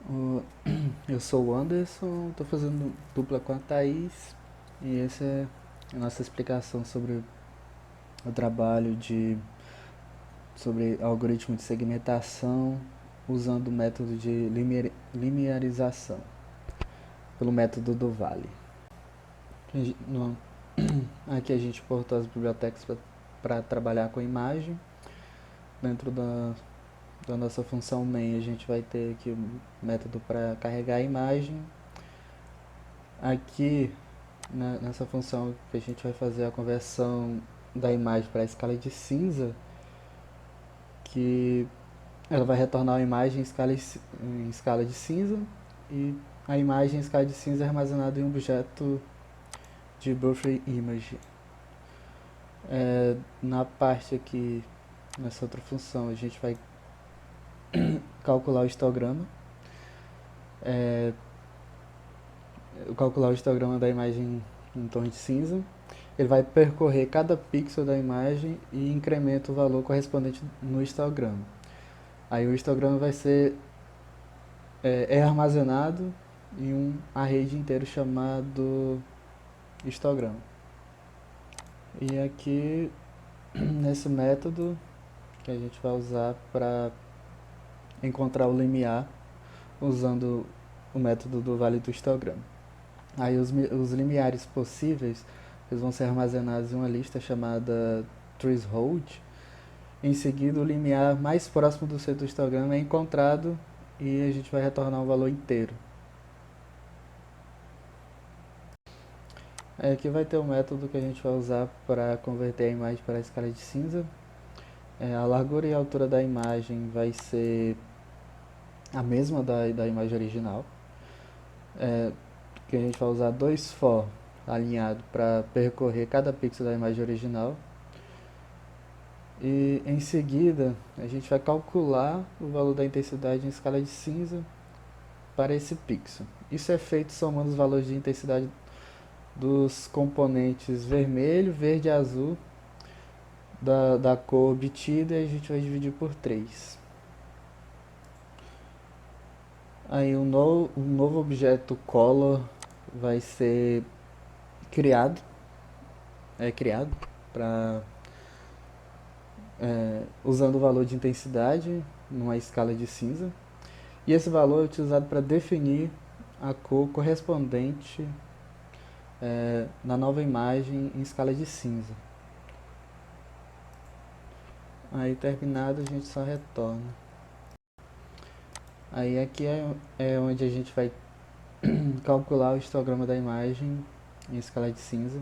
O- Eu sou o Anderson, estou fazendo dupla com a Thaís e essa é a nossa explicação sobre o trabalho sobre algoritmo de segmentação usando o método de linearização, pelo método do Vale. Aqui a gente importou as bibliotecas para trabalhar com imagem. Dentro da nossa função main a gente vai ter aqui o método para carregar a imagem. Aqui nessa função que a gente vai fazer a conversão da imagem para a escala de cinza, que ela vai retornar a imagem em escala de cinza e a imagem em escala de cinza é armazenada em um objeto de buffer image. Na parte aqui, nessa outra função, a gente vai calcular o histograma, é, calcular o histograma da imagem em tom de cinza. Ele vai percorrer cada pixel da imagem e incrementa o valor correspondente no histograma. Aí o histograma vai ser armazenado em um array de inteiro chamado histograma. E aqui nesse método que a gente vai usar para encontrar o limiar usando o método do vale do histograma. Aí os limiares possíveis eles vão ser armazenados em uma lista chamada threshold. Em seguida, o limiar mais próximo do centro do histograma é encontrado e a gente vai retornar um valor inteiro. Aqui vai ter um método que a gente vai usar para converter a imagem para a escala de cinza. A largura e a altura da imagem vai ser a mesma da imagem original. Que a gente vai usar dois for alinhado para percorrer cada pixel da imagem original. E em seguida, a gente vai calcular o valor da intensidade em escala de cinza para esse pixel. Isso é feito somando os valores de intensidade dos componentes vermelho, verde e azul da cor obtida e a gente vai dividir por 3. Aí um novo objeto color vai ser criado, criado para usando o valor de intensidade numa escala de cinza. E esse valor é utilizado para definir a cor correspondente na nova imagem em escala de cinza. Aí terminado a gente só retorna. Aí aqui é onde a gente vai calcular o histograma da imagem em escala de cinza.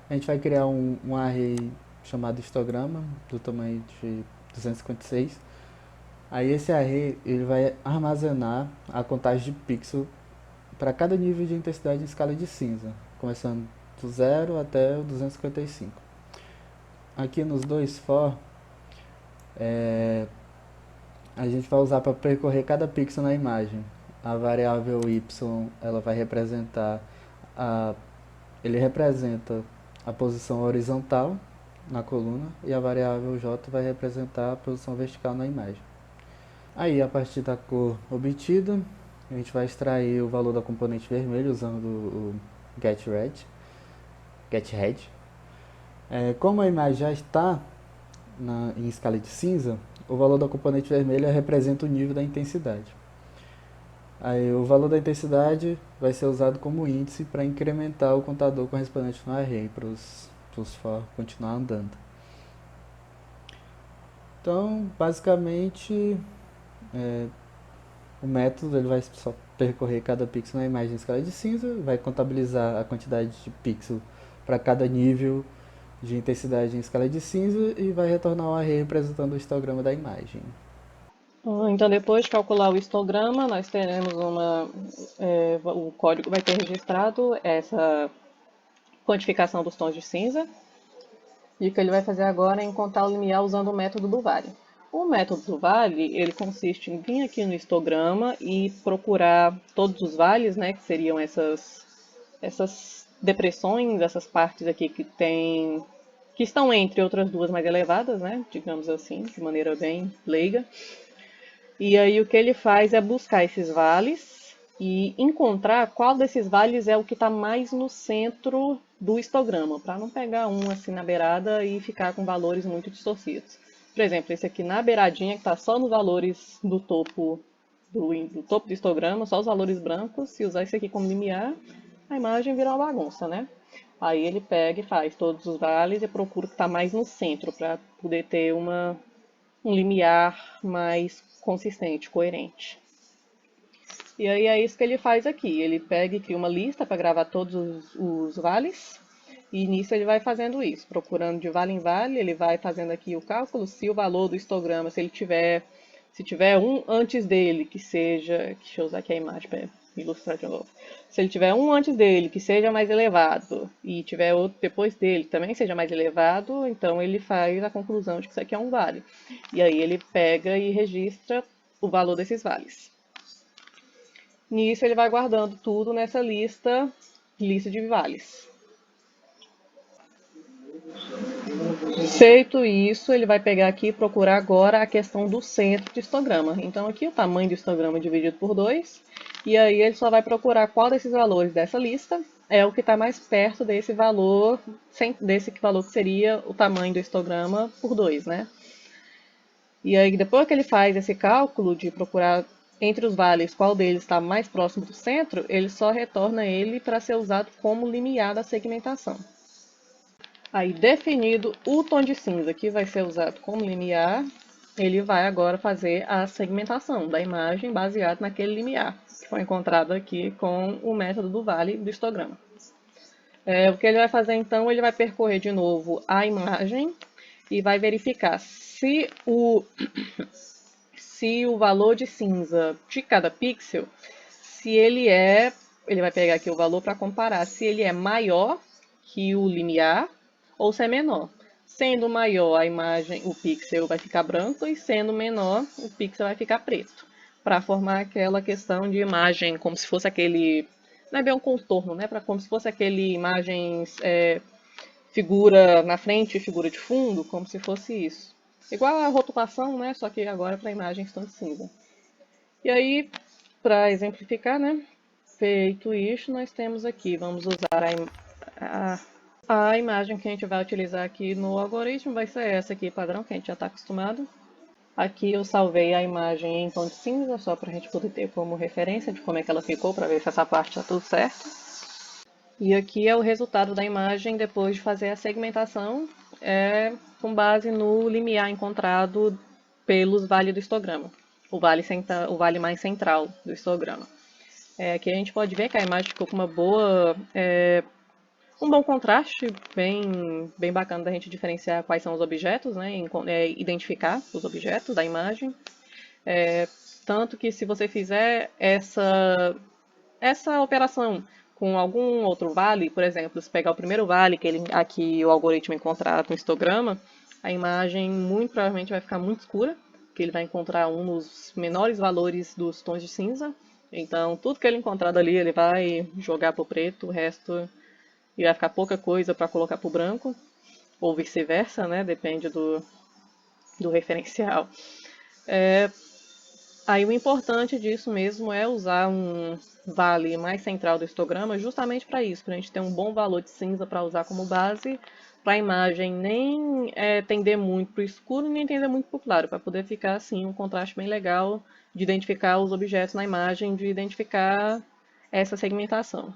A gente vai criar um array chamado histograma do tamanho de 256. Aí esse array ele vai armazenar a contagem de pixel para cada nível de intensidade em escala de cinza, começando do 0 até o 255. Aqui nos dois for, a gente vai usar para percorrer cada pixel na imagem. A variável y ela vai representar a, ele representa a posição horizontal na coluna e a variável j vai representar a posição vertical na imagem. Aí, a partir da cor obtida, a gente vai extrair o valor da componente vermelho usando o getRed. Como a imagem já está em escala de cinza, o valor da componente vermelha representa o nível da intensidade. Aí, o valor da intensidade vai ser usado como índice para incrementar o contador correspondente no array, para os for continuar andando. Então, basicamente, o método ele vai só percorrer cada pixel na imagem em escala de cinza, vai contabilizar a quantidade de pixel para cada nível de intensidade em escala de cinza e vai retornar um array representando o histograma da imagem. Então, depois de calcular o histograma, nós teremos o código vai ter registrado essa quantificação dos tons de cinza. E o que ele vai fazer agora é encontrar o limiar usando o método do vale. O método do vale, ele consiste em vir aqui no histograma e procurar todos os vales, né, que seriam essas depressões, essas partes aqui que estão entre outras duas mais elevadas, né, digamos assim, de maneira bem leiga. E aí o que ele faz é buscar esses vales e encontrar qual desses vales é o que está mais no centro do histograma, para não pegar um assim na beirada e ficar com valores muito distorcidos. Por exemplo, esse aqui na beiradinha, que está só nos valores do topo do topo do histograma, só os valores brancos, se usar esse aqui como limiar, a imagem vira uma bagunça, né? Aí ele pega e faz todos os vales e procura o que está mais no centro, para poder ter um limiar mais consistente, coerente. E aí é isso que ele faz aqui. Ele pega e cria uma lista para gravar todos os vales. E nisso ele vai fazendo isso, procurando de vale em vale, ele vai fazendo aqui o cálculo, se o valor do histograma, se tiver um antes dele, que seja, deixa eu usar aqui a imagem para ilustrar de novo. Se ele tiver um antes dele, que seja mais elevado, e tiver outro depois dele, que também seja mais elevado, então ele faz a conclusão de que isso aqui é um vale. E aí ele pega e registra o valor desses vales. Nisso ele vai guardando tudo nessa lista de vales. Feito isso, ele vai pegar aqui e procurar agora a questão do centro do histograma. Então aqui o tamanho do histograma é dividido por 2, e aí ele só vai procurar qual desses valores dessa lista é o que está mais perto desse valor que seria o tamanho do histograma por 2, né? E aí depois que ele faz esse cálculo de procurar entre os vales qual deles está mais próximo do centro, ele só retorna ele para ser usado como limiar da segmentação. Aí, definido o tom de cinza que vai ser usado como limiar, ele vai agora fazer a segmentação da imagem baseado naquele limiar, que foi encontrado aqui com o método do vale do histograma. O que ele vai fazer então, ele vai percorrer de novo a imagem e vai verificar se o valor de cinza de cada pixel, ele vai pegar aqui o valor para comparar se ele é maior que o limiar ou se é menor. Sendo maior a imagem, o pixel vai ficar branco, e sendo menor, o pixel vai ficar preto, para formar aquela questão de imagem, como se fosse aquele, não é bem um contorno, né? Como se fosse aquele imagens, figura na frente e figura de fundo, como se fosse isso. Igual a rotulação, né? Só que agora para imagens tão cinza. E aí, para exemplificar, né? Feito isso, nós temos aqui, vamos usar a imagem que a gente vai utilizar aqui no algoritmo, vai ser essa aqui, padrão, que a gente já está acostumado. Aqui eu salvei a imagem em tom de cinza, só para a gente poder ter como referência de como é que ela ficou, para ver se essa parte está tudo certo. E aqui é o resultado da imagem depois de fazer a segmentação, com base no limiar encontrado pelos vales do histograma, o vale mais central do histograma. Aqui a gente pode ver que a imagem ficou com um bom contraste, bem bacana da gente diferenciar quais são os objetos, né, identificar os objetos da imagem. Tanto que se você fizer essa operação com algum outro vale, por exemplo, se pegar o primeiro vale que aqui o algoritmo encontrar no histograma, a imagem muito provavelmente vai ficar muito escura, porque ele vai encontrar um dos menores valores dos tons de cinza. Então, tudo que ele encontrar dali, ele vai jogar para o preto, o resto e vai ficar pouca coisa para colocar para o branco, ou vice-versa, né? Depende do referencial. Aí o importante disso mesmo é usar um vale mais central do histograma justamente para isso, para a gente ter um bom valor de cinza para usar como base, para a imagem nem tender muito para o escuro, nem tender muito para o claro, para poder ficar assim um contraste bem legal de identificar os objetos na imagem, de identificar essa segmentação.